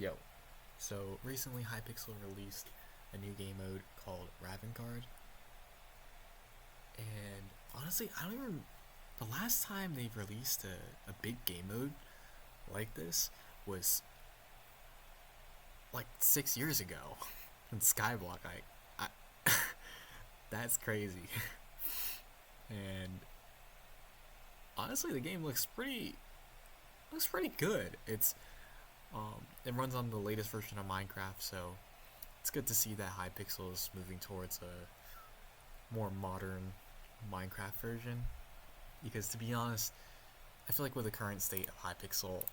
Yo, so recently Hypixel released a new game mode called Ravengard, and honestly, I don't even. The last time they released a big game mode like this was like 6 years ago in Skyblock. I that's crazy. And honestly, the game looks pretty good. It runs on the latest version of Minecraft, so it's good to see that Hypixel is moving towards a more modern Minecraft version. Because to be honest, I feel like with the current state of Hypixel,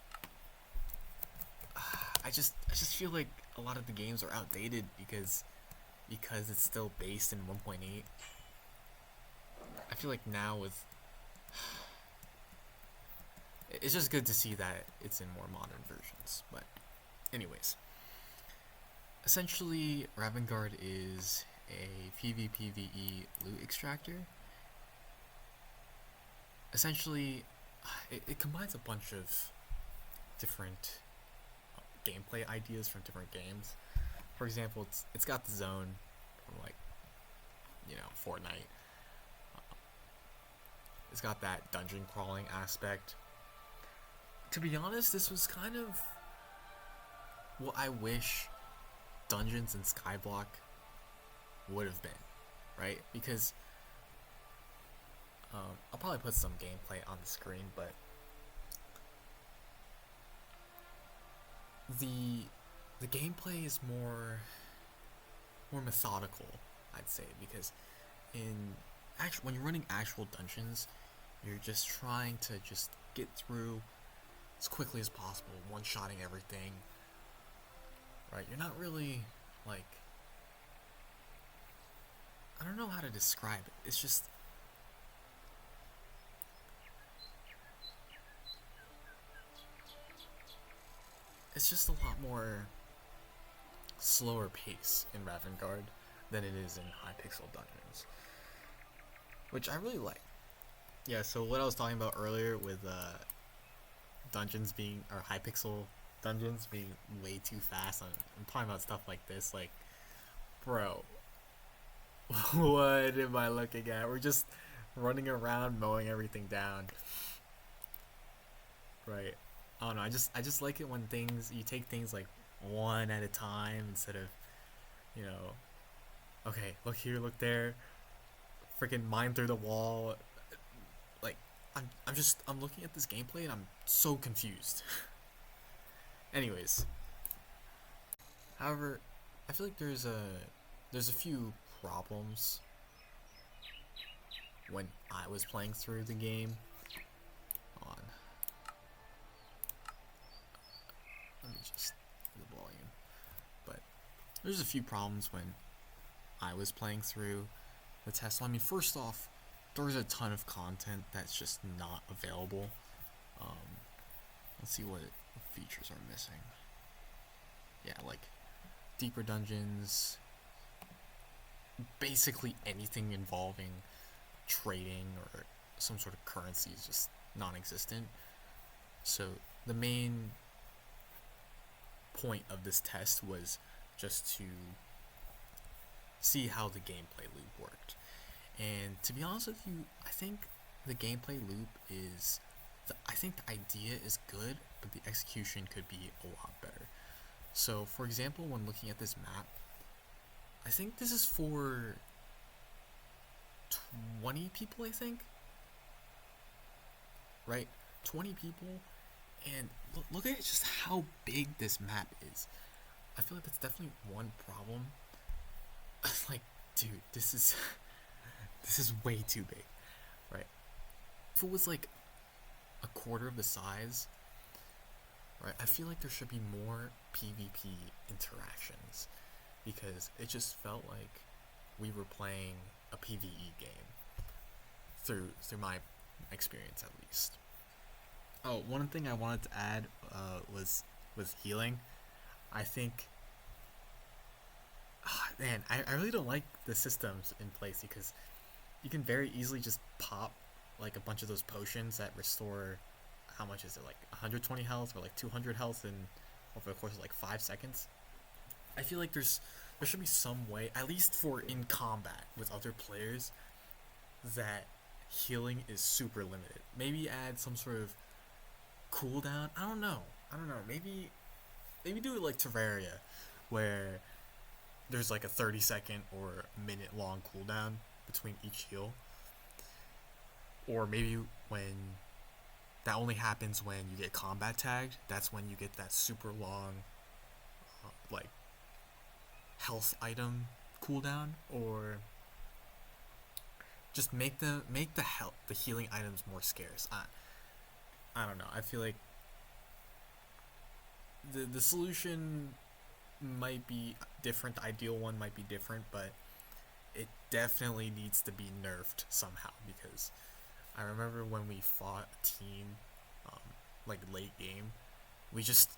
I just feel like a lot of the games are outdated because it's still based in 1.8. I feel like now with it's just good to see that it's in more modern versions. But anyways, essentially Ravengard is a PvPvE loot extractor. Essentially, it combines a bunch of different gameplay ideas from different games. For example, it's got the zone from like Fortnite. It's got that dungeon crawling aspect. To be honest, this was kind of what I wish dungeons in Skyblock would have been, right? Because I'll probably put some gameplay on the screen, but the gameplay is more methodical, I'd say, because when you're running actual dungeons, you're just trying to just get through as quickly as possible, one-shotting everything, right? You're not really like, I don't know how to describe it. It's just a lot more slower pace in Ravengard than it is in Hypixel dungeons, which I really like. Yeah, so what I was talking about earlier with dungeons being, or Hypixel dungeons being way too fast, I'm talking about stuff like this, like, bro, what am I looking at? We're just running around mowing everything down, right? I don't know. I just like it when you take things like one at a time instead of you know okay, look here, look there, freaking mine through the wall. Like I'm looking at this gameplay and I'm so confused. Anyways, however, I feel like there's a few problems when I was playing through the game. On, let me just the volume. But there's a few problems when I was playing through the test. So, I mean, first off, there's a ton of content that's just not available. Um, let's see what features are missing. Yeah, like deeper dungeons, basically anything involving trading or some sort of currency is just non-existent. So the main point of this test was just to see how the gameplay loop worked. And to be honest with you, I think the gameplay loop I think the idea is good, but the execution could be a lot better. So, for example, when looking at this map, I think this is for 20 people, I think. Right? 20 people. And look at just how big this map is. I feel like that's definitely one problem. Like, dude, this is way too big, right? If it was like a quarter of the size, right, I feel like there should be more PvP interactions, because it just felt like we were playing a PvE game through my experience, at least. Oh, one thing I wanted to add was healing. I think, man, I really don't like the systems in place, because you can very easily just pop like a bunch of those potions that restore, how much is it, like 120 health or like 200 health in over the course of like 5 seconds. I feel like there should be some way, at least for in combat with other players, that healing is super limited. Maybe add some sort of cooldown. I don't know. Maybe do it like Terraria, where there's like a 30-second or minute long cooldown between each heal. Or maybe when that only happens when you get combat tagged. That's when you get that super long, like health item cooldown. Or just make the healing items more scarce. I don't know. I feel like the solution might be different. The ideal one might be different, but it definitely needs to be nerfed somehow, because I remember when we fought a team, like late game, we just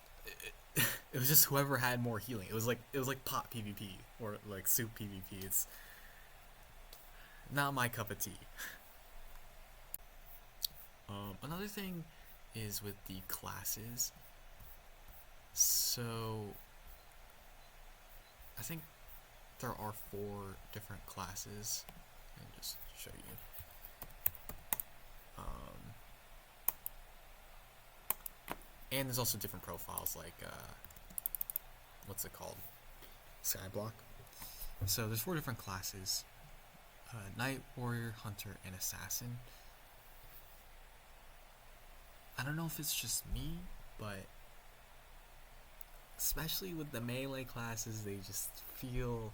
it was just whoever had more healing. It was like pot PvP or like soup PvP. It's not my cup of tea. Another thing is with the classes. So I think there are 4 different classes. Let me just show you. And there's also different profiles, like what's it called? Skyblock. So there's 4 different classes: Knight, Warrior, Hunter, and Assassin. I don't know if it's just me, but especially with the melee classes, they just feel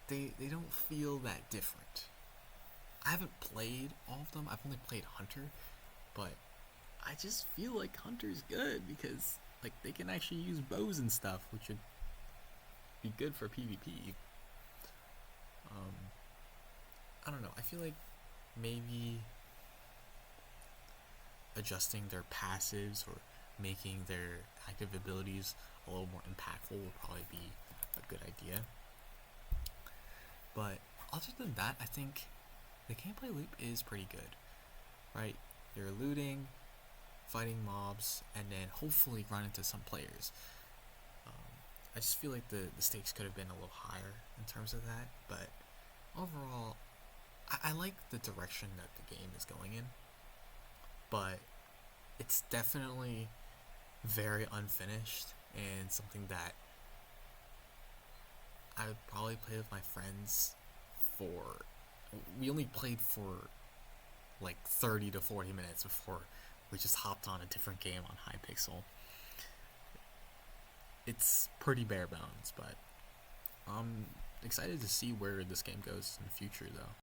they don't feel that different. I haven't played all of them. I've only played Hunter, but I just feel like Hunter's good because like they can actually use bows and stuff, which would be good for PvP. I don't know. I feel like maybe adjusting their passives or making their active abilities a little more impactful would probably be a good idea. But other than that, I think the gameplay loop is pretty good, right? You're looting, fighting mobs, and then hopefully run into some players. I just feel like the stakes could have been a little higher in terms of that, but overall, I like the direction that the game is going in, but it's definitely very unfinished and something that I would probably play with my friends for. We only played for like 30 to 40 minutes before we just hopped on a different game on Hypixel. It's pretty bare bones, but I'm excited to see where this game goes in the future, though.